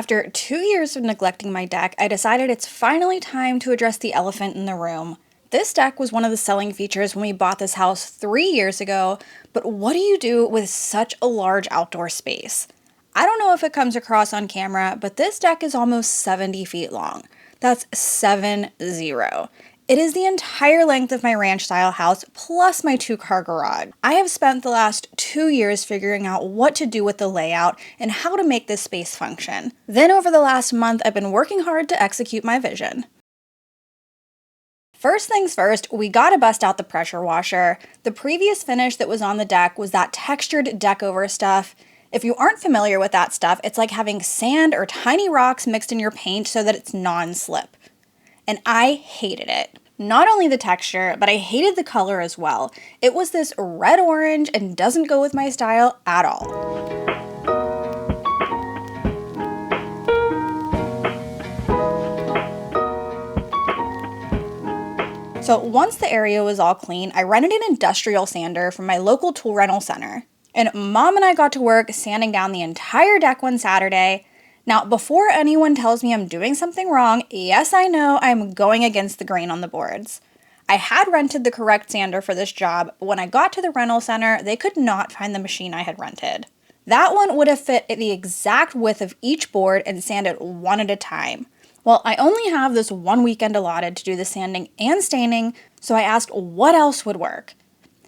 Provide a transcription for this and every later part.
After 2 years of neglecting my deck, I decided it's finally time to address the elephant in the room. This deck was one of the selling features when we bought this house 3 years ago, but what do you do with such a large outdoor space? I don't know if it comes across on camera, but this deck is almost 70 feet long. That's 7-0. It is the entire length of my ranch-style house, plus my 2-car garage. I have spent the last 2 years figuring out what to do with the layout and how to make this space function. Then over the last month, I've been working hard to execute my vision. First things first, we gotta bust out the pressure washer. The previous finish that was on the deck was that textured deck over stuff. If you aren't familiar with that stuff, it's like having sand or tiny rocks mixed in your paint so that it's non-slip. And I hated it. Not only the texture, but I hated the color as well. It was this red-orange and doesn't go with my style at all. So once the area was all clean, I rented an industrial sander from my local tool rental center. And Mom and I got to work sanding down the entire deck one Saturday. Now, before anyone tells me I'm doing something wrong, yes, I know I'm going against the grain on the boards. I had rented the correct sander for this job, but when I got to the rental center, they could not find the machine I had rented. That one would have fit the exact width of each board and sanded one at a time. Well, I only have this one weekend allotted to do the sanding and staining, so I asked what else would work.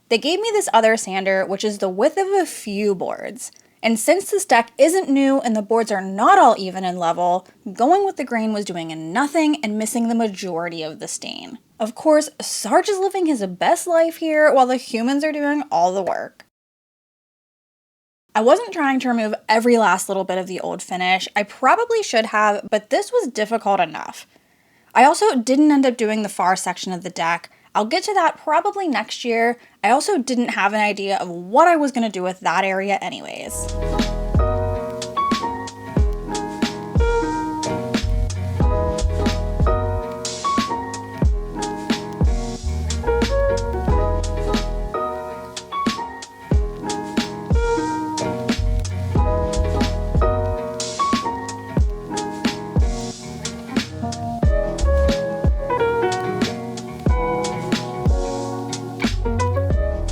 They gave me this other sander, which is the width of a few boards. And since this deck isn't new and the boards are not all even and level, going with the grain was doing nothing and missing the majority of the stain. Of course, Sarge is living his best life here while the humans are doing all the work. I wasn't trying to remove every last little bit of the old finish. I probably should have, but this was difficult enough. I also didn't end up doing the far section of the deck. I'll get to that probably next year. I also didn't have an idea of what I was going to do with that area anyways.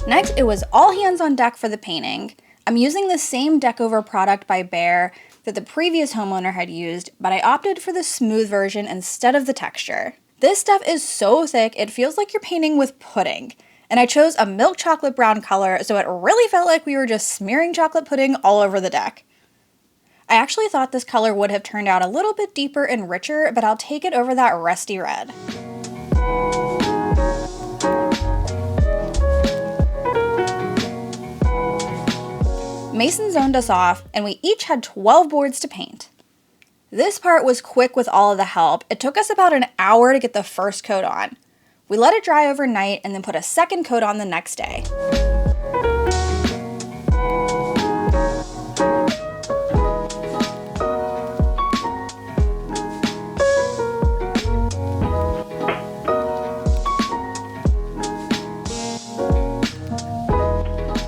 Next, it was all hands on deck for the painting. I'm using the same deck over product by Behr that the previous homeowner had used, but I opted for the smooth version instead of the texture. This stuff is so thick, it feels like you're painting with pudding. And I chose a milk chocolate brown color, so it really felt like we were just smearing chocolate pudding all over the deck. I actually thought this color would have turned out a little bit deeper and richer, but I'll take it over that rusty red. Mason zoned us off, and we each had 12 boards to paint. This part was quick with all of the help. It took us about an hour to get the first coat on. We let it dry overnight and then put a second coat on the next day.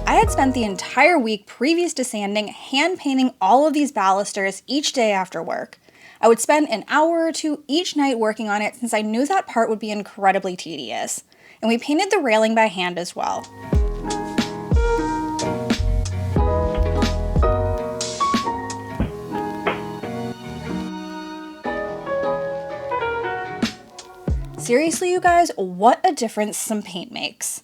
I had spent the entire week previous to sanding hand painting all of these balusters each day after work. I would spend an hour or two each night working on it since I knew that part would be incredibly tedious. And we painted the railing by hand as well. Seriously, you guys, what a difference some paint makes.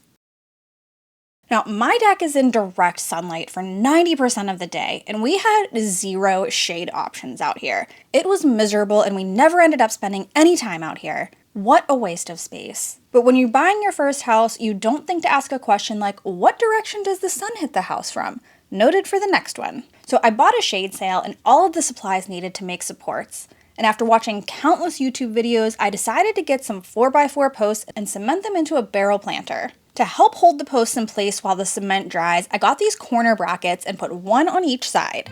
Now, my deck is in direct sunlight for 90% of the day, and we had 0 shade options out here. It was miserable, and we never ended up spending any time out here. What a waste of space. But when you're buying your first house, you don't think to ask a question like, what direction does the sun hit the house from? Noted for the next one. So I bought a shade sail and all of the supplies needed to make supports. And after watching countless YouTube videos, I decided to get some 4x4 posts and cement them into a barrel planter. To help hold the posts in place while the cement dries, I got these corner brackets and put one on each side.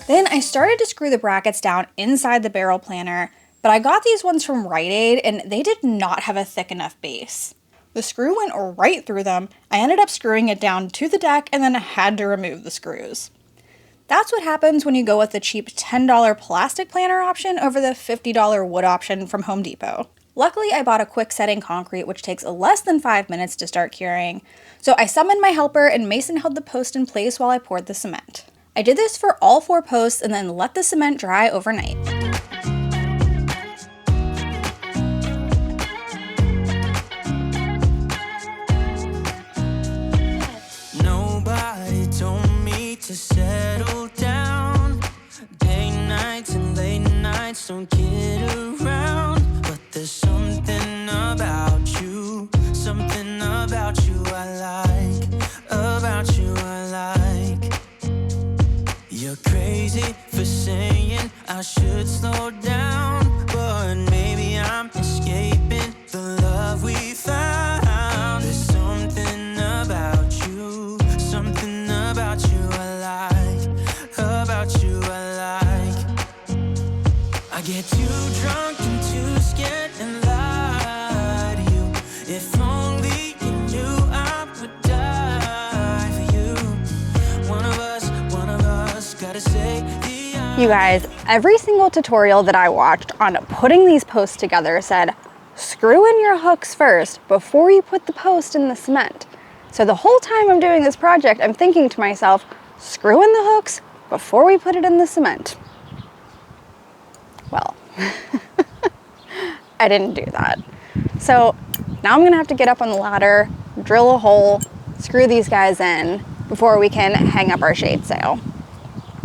Then I started to screw the brackets down inside the barrel planter, but I got these ones from Rite Aid and they did not have a thick enough base. The screw went right through them. I ended up screwing it down to the deck and then had to remove the screws. That's what happens when you go with the cheap $10 plastic planter option over the $50 wood option from Home Depot. Luckily, I bought a quick setting concrete, which takes less than 5 minutes to start curing. So I summoned my helper and Mason held the post in place while I poured the cement. I did this for all 4 posts and then let the cement dry overnight. Nobody told me to settle down. Day nights and late nights don't get around. But there's something about you I like, about you I like. You're crazy for saying I should slow down, but maybe I'm escaping the love we found. There's something about you I like, about you I like. I get too drunk and too scared and lie to you. If only you knew I would die for you. One of us gotta say the I. You guys, every single tutorial that I watched on putting these posts together said, screw in your hooks first before you put the post in the cement. So the whole time I'm doing this project, I'm thinking to myself, screw in the hooks before we put it in the cement. Well, I didn't do that. So now I'm gonna have to get up on the ladder, drill a hole, screw these guys in before we can hang up our shade sail.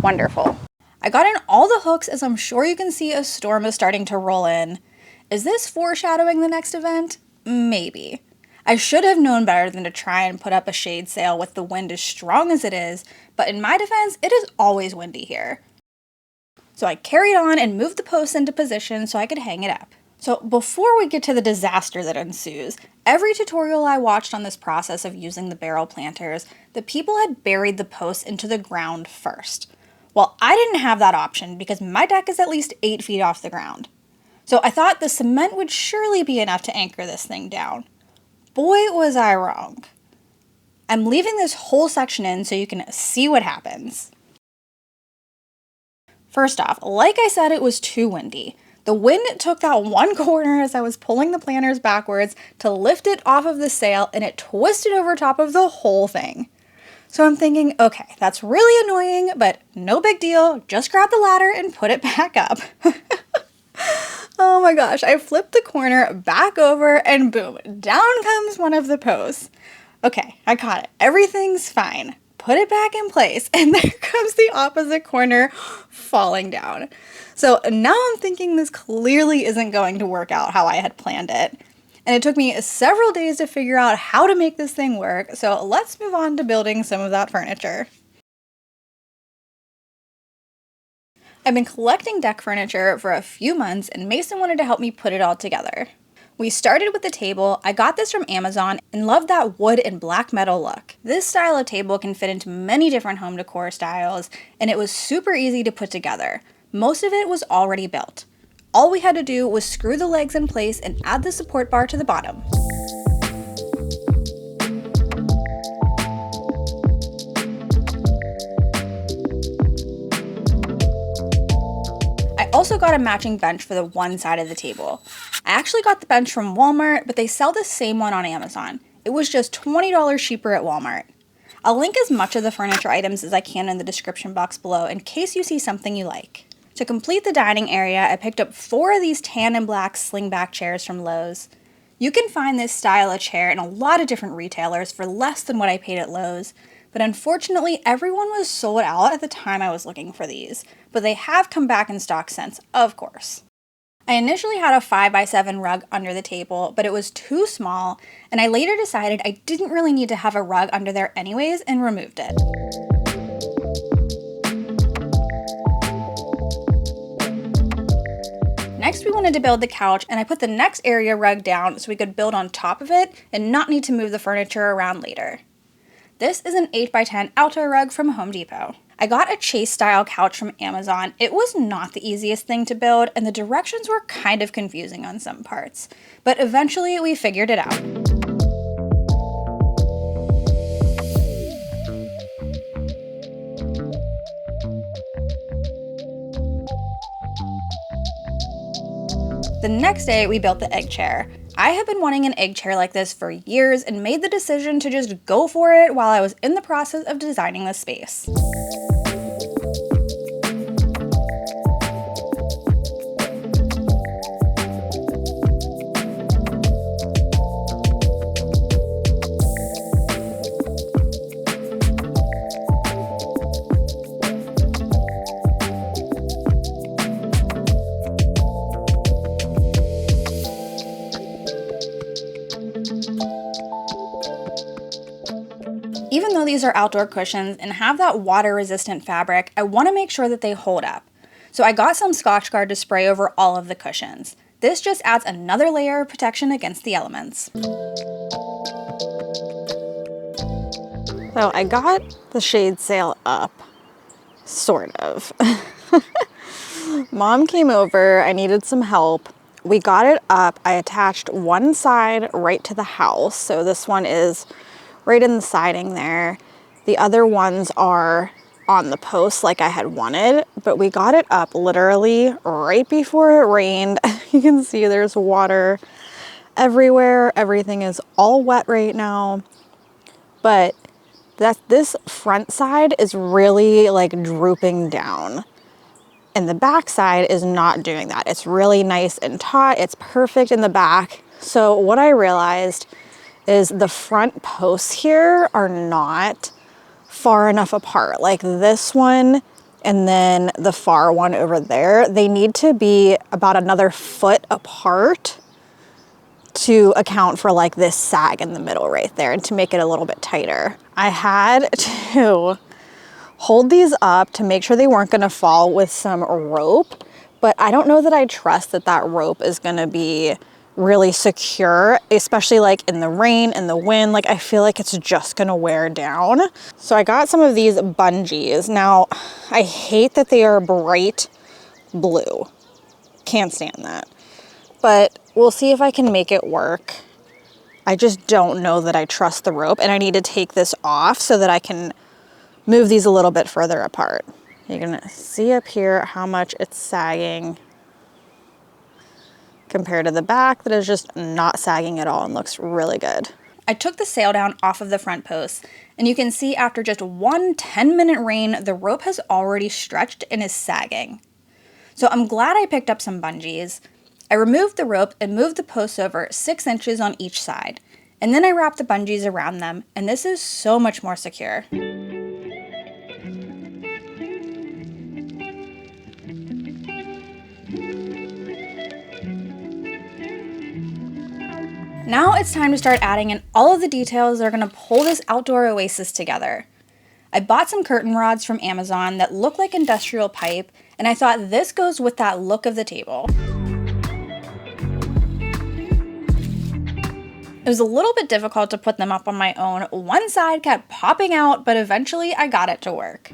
Wonderful. I got in all the hooks, as I'm sure you can see a storm is starting to roll in. Is this foreshadowing the next event? Maybe. I should have known better than to try and put up a shade sail with the wind as strong as it is, but in my defense, it is always windy here. So I carried on and moved the post into position so I could hang it up. So before we get to the disaster that ensues, every tutorial I watched on this process of using the barrel planters, the people had buried the posts into the ground first. Well, I didn't have that option because my deck is at least 8 feet off the ground. So I thought the cement would surely be enough to anchor this thing down. Boy, was I wrong. I'm leaving this whole section in so you can see what happens. First off, like I said, it was too windy. The wind took that one corner as I was pulling the planters backwards to lift it off of the sail, and it twisted over top of the whole thing. So I'm thinking, okay, that's really annoying, but no big deal. Just grab the ladder and put it back up. Oh my gosh, I flipped the corner back over and boom, down comes one of the posts. Okay, I caught it. Everything's fine. Put it back in place, and there comes the opposite corner falling down. So now I'm thinking this clearly isn't going to work out how I had planned it. And it took me several days to figure out how to make this thing work, so let's move on to building some of that furniture. I've been collecting deck furniture for a few months, and Mason wanted to help me put it all together. We started with the table. I got this from Amazon and loved that wood and black metal look. This style of table can fit into many different home decor styles, and it was super easy to put together. Most of it was already built. All we had to do was screw the legs in place and add the support bar to the bottom. I also got a matching bench for the one side of the table. I actually got the bench from Walmart, but they sell the same one on Amazon. It was just $20 cheaper at Walmart. I'll link as much of the furniture items as I can in the description box below in case you see something you like. To complete the dining area, I picked up 4 of these tan and black slingback chairs from Lowe's. You can find this style of chair in a lot of different retailers for less than what I paid at Lowe's, but unfortunately everyone was sold out at the time I was looking for these, but they have come back in stock since, of course. I initially had a 5x7 rug under the table, but it was too small, and I later decided I didn't really need to have a rug under there anyways and removed it. Next, we wanted to build the couch, and I put the next area rug down so we could build on top of it and not need to move the furniture around later. This is an 8x10 Alto rug from Home Depot. I got a chase-style couch from Amazon. It was not the easiest thing to build, and the directions were kind of confusing on some parts, but eventually we figured it out. The next day, we built the egg chair. I have been wanting an egg chair like this for years and made the decision to just go for it while I was in the process of designing the space. Even though these are outdoor cushions and have that water-resistant fabric, I want to make sure that they hold up. So I got some Scotchgard to spray over all of the cushions. This just adds another layer of protection against the elements. So I got the shade sail up, sort of. Mom came over, I needed some help. We got it up, I attached one side right to the house. So this one is right in the siding there. The other ones are on the post like I had wanted, but we got it up literally right before it rained. You can see there's water everywhere. Everything is all wet right now. But this front side is really like drooping down. And the back side is not doing that. It's really nice and taut. It's perfect in the back. So what I realized is the front posts here are not far enough apart. Like this one and then the far one over there, they need to be about another foot apart to account for like this sag in the middle right there and to make it a little bit tighter. I had to hold these up to make sure they weren't gonna fall with some rope, but I don't know that I trust that that rope is gonna be really secure, especially like in the rain and the wind. Like I feel like it's just gonna wear down. So I got some of these bungees. Now, I hate that they are bright blue. Can't stand that. But we'll see if I can make it work. I just don't know that I trust the rope, and I need to take this off so that I can move these a little bit further apart. You're gonna see up here how much it's sagging compared to the back that is just not sagging at all and looks really good. I took the sail down off of the front post, and you can see after just one 10-minute rain, the rope has already stretched and is sagging. So I'm glad I picked up some bungees. I removed the rope and moved the posts over 6 inches on each side, and then I wrapped the bungees around them, and this is so much more secure. Now it's time to start adding in all of the details that are going to pull this outdoor oasis together. I bought some curtain rods from Amazon that look like industrial pipe, and I thought this goes with that look of the table. It was a little bit difficult to put them up on my own. One side kept popping out, but eventually I got it to work.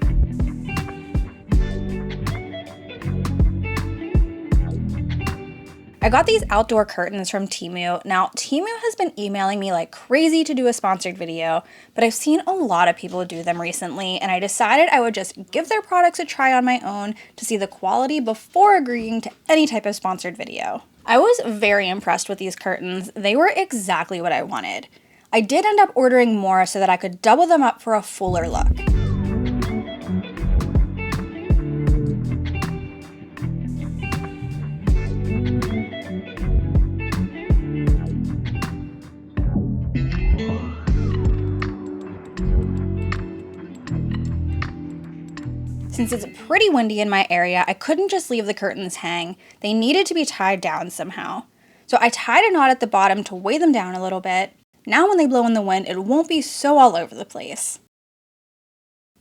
I got these outdoor curtains from Temu. Now, Temu has been emailing me like crazy to do a sponsored video, but I've seen a lot of people do them recently, and I decided I would just give their products a try on my own to see the quality before agreeing to any type of sponsored video. I was very impressed with these curtains. They were exactly what I wanted. I did end up ordering more so that I could double them up for a fuller look. Since it's pretty windy in my area, I couldn't just leave the curtains hang. They needed to be tied down somehow. So I tied a knot at the bottom to weigh them down a little bit. Now when they blow in the wind, it won't be so all over the place.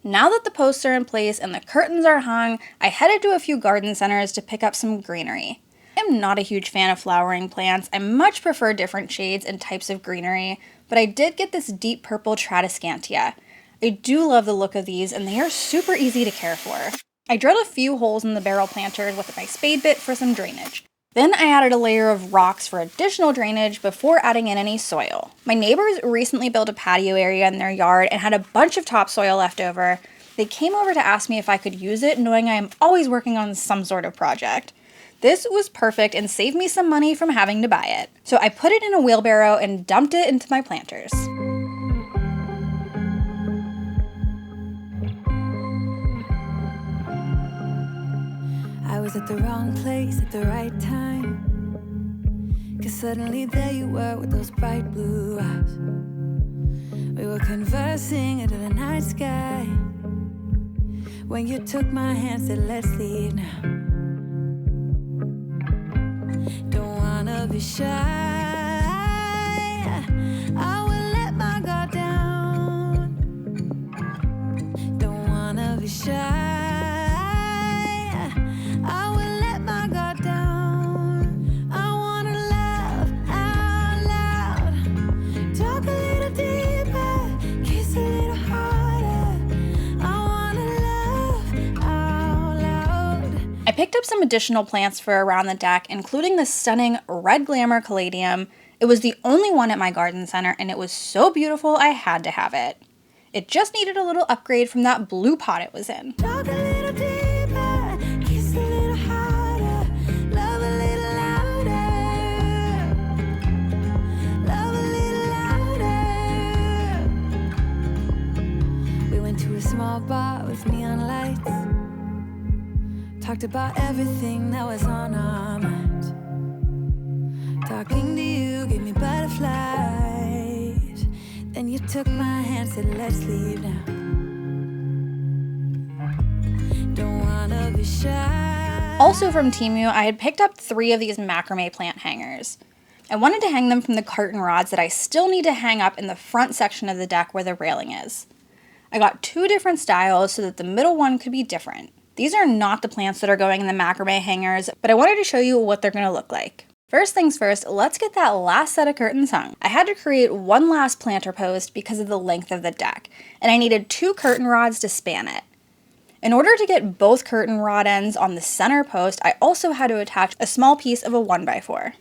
Now that the posts are in place and the curtains are hung, I headed to a few garden centers to pick up some greenery. I'm not a huge fan of flowering plants. I much prefer different shades and types of greenery, but I did get this deep purple Tradescantia. I do love the look of these, and they are super easy to care for. I drilled a few holes in the barrel planters with my spade bit for some drainage. Then I added a layer of rocks for additional drainage before adding in any soil. My neighbors recently built a patio area in their yard and had a bunch of topsoil left over. They came over to ask me if I could use it, knowing I am always working on some sort of project. This was perfect and saved me some money from having to buy it. So I put it in a wheelbarrow and dumped it into my planters. I was at the wrong place at the right time, 'cause suddenly there you were with those bright blue eyes. We were conversing under the night sky, when you took my hand, said let's leave now. Don't wanna be shy, I will let my guard down. Don't wanna be shy, I will let my guard down. I wanna laugh out loud, talk a little deeper, kiss a little harder. I wanna laugh out loud. I picked up some additional plants for around the deck, including the stunning red glamour caladium. It was the only one at my garden center, and it was so beautiful I had to have it. It just needed a little upgrade from that blue pot it was in. Talk a little deeper, kiss a little harder, love a little louder, love a little louder. We went to a small bar with neon lights, talked about everything that was on our minds. Talking to you gave me butterflies. Then you took my hand, said let's leave now. Don't wanna be shy. Also from Temu, I had picked up 3 of these macrame plant hangers. I wanted to hang them from the curtain rods that I still need to hang up in the front section of the deck where the railing is. I got 2 different styles so that the middle one could be different. These are not the plants that are going in the macrame hangers, but I wanted to show you what they're going to look like. First things first, let's get that last set of curtains hung. I had to create one last planter post because of the length of the deck, and I needed 2 curtain rods to span it. In order to get both curtain rod ends on the center post, I also had to attach a small piece of a 1x4.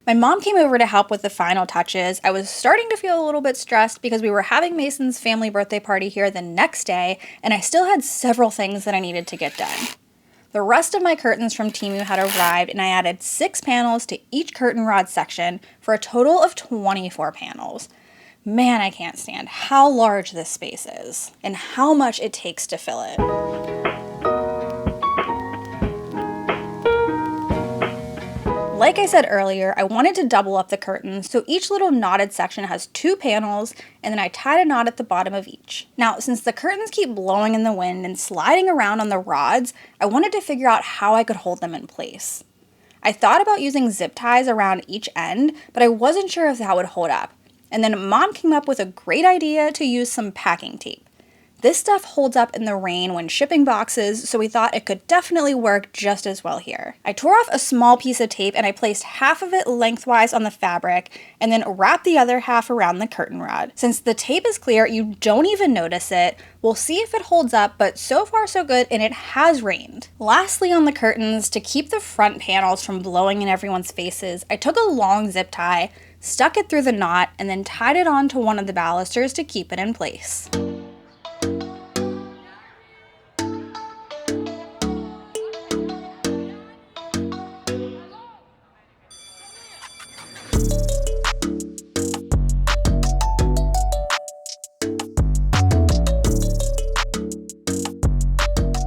My mom came over to help with the final touches. I was starting to feel a little bit stressed because we were having Mason's family birthday party here the next day, and I still had several things that I needed to get done. The rest of my curtains from Temu had arrived, and I added 6 panels to each curtain rod section for a total of 24 panels. Man, I can't stand how large this space is and how much it takes to fill it. Like I said earlier, I wanted to double up the curtains, so each little knotted section has 2 panels, and then I tied a knot at the bottom of each. Now, since the curtains keep blowing in the wind and sliding around on the rods, I wanted to figure out how I could hold them in place. I thought about using zip ties around each end, but I wasn't sure if that would hold up. And then Mom came up with a great idea to use some packing tape. This stuff holds up in the rain when shipping boxes, so we thought it could definitely work just as well here. I tore off a small piece of tape and I placed half of it lengthwise on the fabric and then wrapped the other half around the curtain rod. Since the tape is clear, you don't even notice it. We'll see if it holds up, but so far so good, and it has rained. Lastly, on the curtains, to keep the front panels from blowing in everyone's faces, I took a long zip tie, stuck it through the knot, and then tied it onto one of the balusters to keep it in place.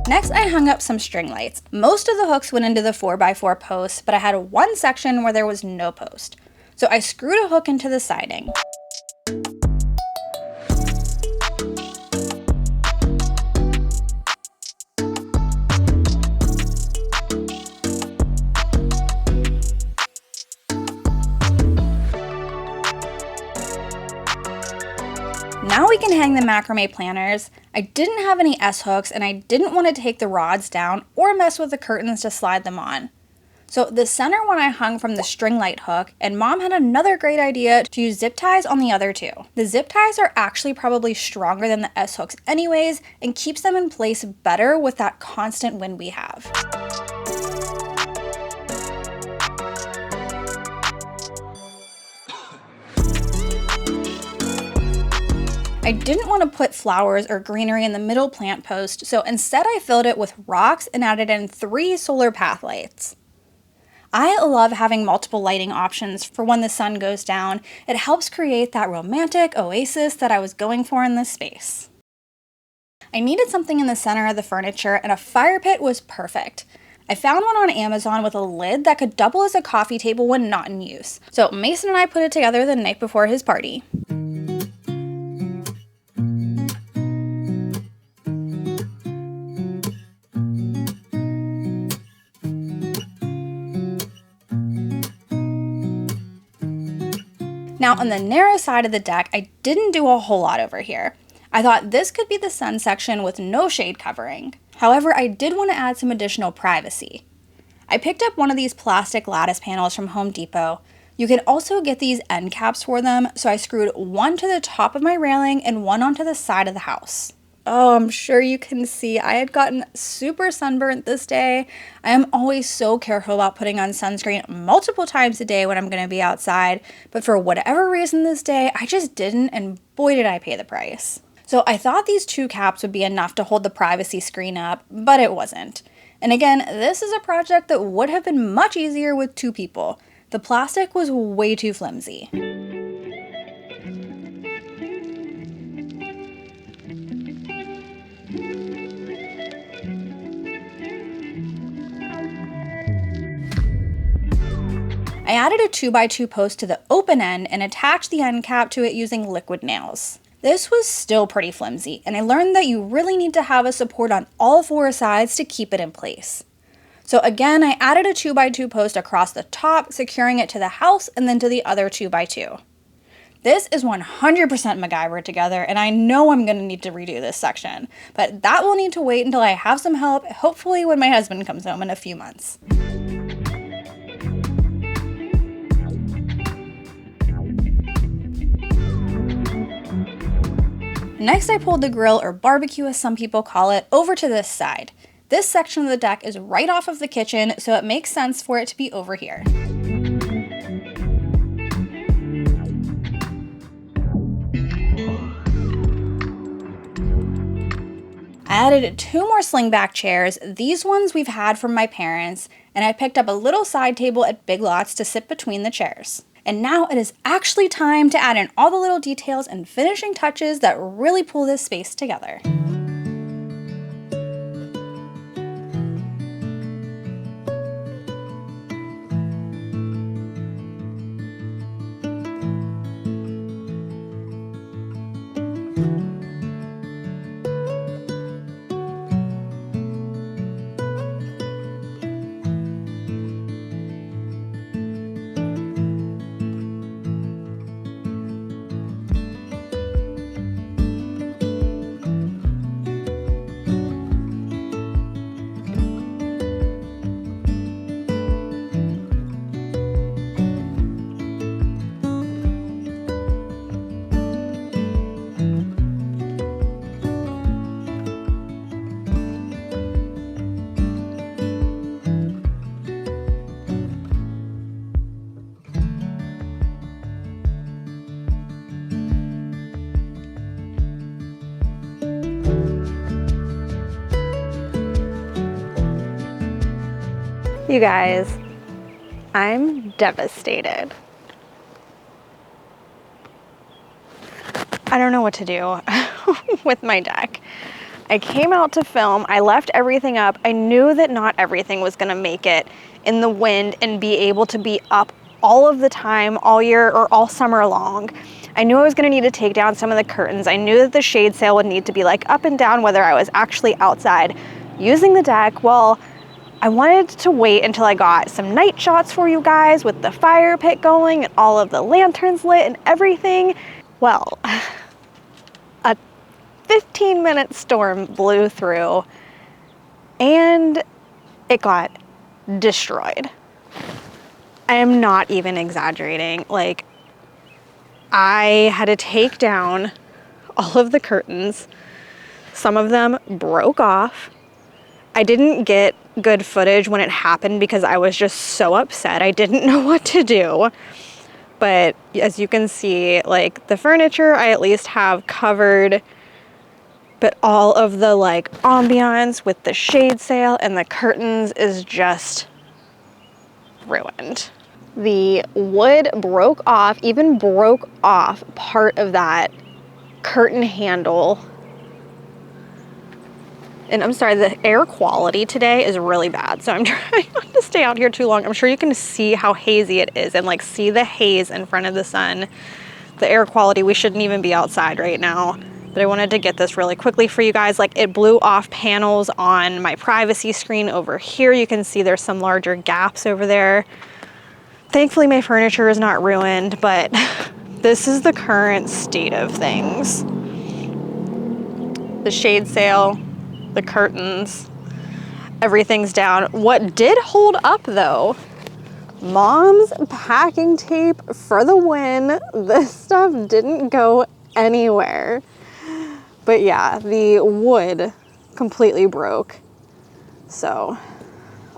Next, I hung up some string lights. Most of the hooks went into the 4x4 posts, but I had one section where there was no post. So I screwed a hook into the siding. Now we can hang the macrame planters. I didn't have any S-hooks and I didn't want to take the rods down or mess with the curtains to slide them on. So the center one I hung from the string light hook, and Mom had another great idea to use zip ties on the other 2. The zip ties are actually probably stronger than the S-hooks anyways and keeps them in place better with that constant wind we have. I didn't want to put flowers or greenery in the middle plant post, so instead I filled it with rocks and added in 3 solar path lights. I love having multiple lighting options for when the sun goes down. It helps create that romantic oasis that I was going for in this space. I needed something in the center of the furniture, and a fire pit was perfect. I found one on Amazon with a lid that could double as a coffee table when not in use. So Mason and I put it together the night before his party. Now on the narrow side of the deck, I didn't do a whole lot over here. I thought this could be the sun section with no shade covering. However, I did want to add some additional privacy. I picked up one of these plastic lattice panels from Home Depot. You can also get these end caps for them, so I screwed one to the top of my railing and one onto the side of the house. Oh, I'm sure you can see I had gotten super sunburnt this day. I am always so careful about putting on sunscreen multiple times a day when I'm going to be outside, but for whatever reason this day, I just didn't, and boy did I pay the price. So I thought these 2 caps would be enough to hold the privacy screen up, but it wasn't. And again, this is a project that would have been much easier with 2 people. The plastic was way too flimsy. I added a 2x2 post to the open end and attached the end cap to it using liquid nails. This was still pretty flimsy, and I learned that you really need to have a support on all 4 sides to keep it in place. So again, I added a 2x2 post across the top, securing it to the house and then to the other 2x2. This is 100% MacGyver together, and I know I'm going to need to redo this section, but that will need to wait until I have some help, hopefully when my husband comes home in a few months. Next, I pulled the grill, or barbecue as some people call it, over to this side. This section of the deck is right off of the kitchen, so it makes sense for it to be over here. I added 2 more slingback chairs. These ones we've had from my parents, and I picked up a little side table at Big Lots to sit between the chairs. And now it is actually time to add in all the little details and finishing touches that really pull this space together. You guys, I'm devastated. I don't know what to do with my deck. I came out to film, I left everything up. I knew that not everything was gonna make it in the wind and be able to be up all of the time, all year or all summer long. I knew I was gonna need to take down some of the curtains. I knew that the shade sail would need to be like up and down whether I was actually outside using the deck. Well, I wanted to wait until I got some night shots for you guys with the fire pit going and all of the lanterns lit and everything. Well, a 15-minute storm blew through and it got destroyed. I am not even exaggerating. Like, I had to take down all of the curtains. Some of them broke off. I didn't get good footage when it happened because I was just so upset. I didn't know what to do. but as you can see, like the furniture I at least have covered, but all of the like ambiance with the shade sail and the curtains is just ruined. The wood broke off, even broke off part of that curtain handle. And I'm sorry, the air quality today is really bad, so I'm trying not to stay out here too long. I'm sure you can see how hazy it is and like see the haze in front of the sun. The air quality, we shouldn't even be outside right now. But I wanted to get this really quickly for you guys. Like, it blew off panels on my privacy screen over here. You can see there's some larger gaps over there. Thankfully, my furniture is not ruined, but this is the current state of things. The shade sail, the curtains, everything's down. What did hold up though, Mom's packing tape for the win. This stuff didn't go anywhere. But yeah, the wood completely broke. So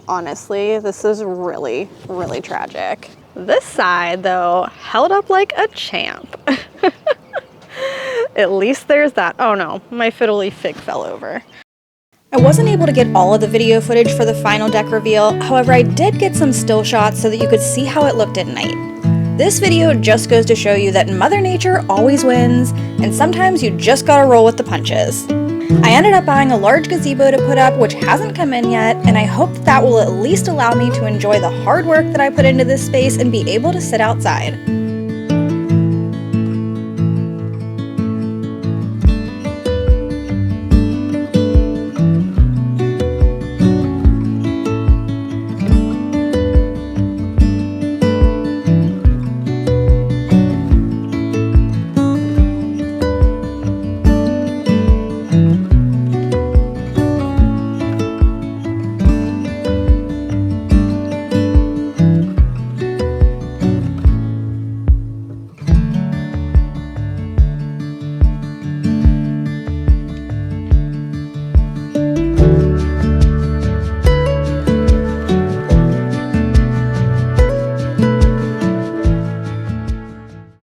honestly, this is really, really tragic. This side though held up like a champ. At least there's that. Oh no, my fiddle leaf fig fell over. I wasn't able to get all of the video footage for the final deck reveal, however I did get some still shots so that you could see how it looked at night. This video just goes to show you that Mother Nature always wins, and sometimes you just gotta roll with the punches. I ended up buying a large gazebo to put up, which hasn't come in yet, and I hope that will at least allow me to enjoy the hard work that I put into this space and be able to sit outside.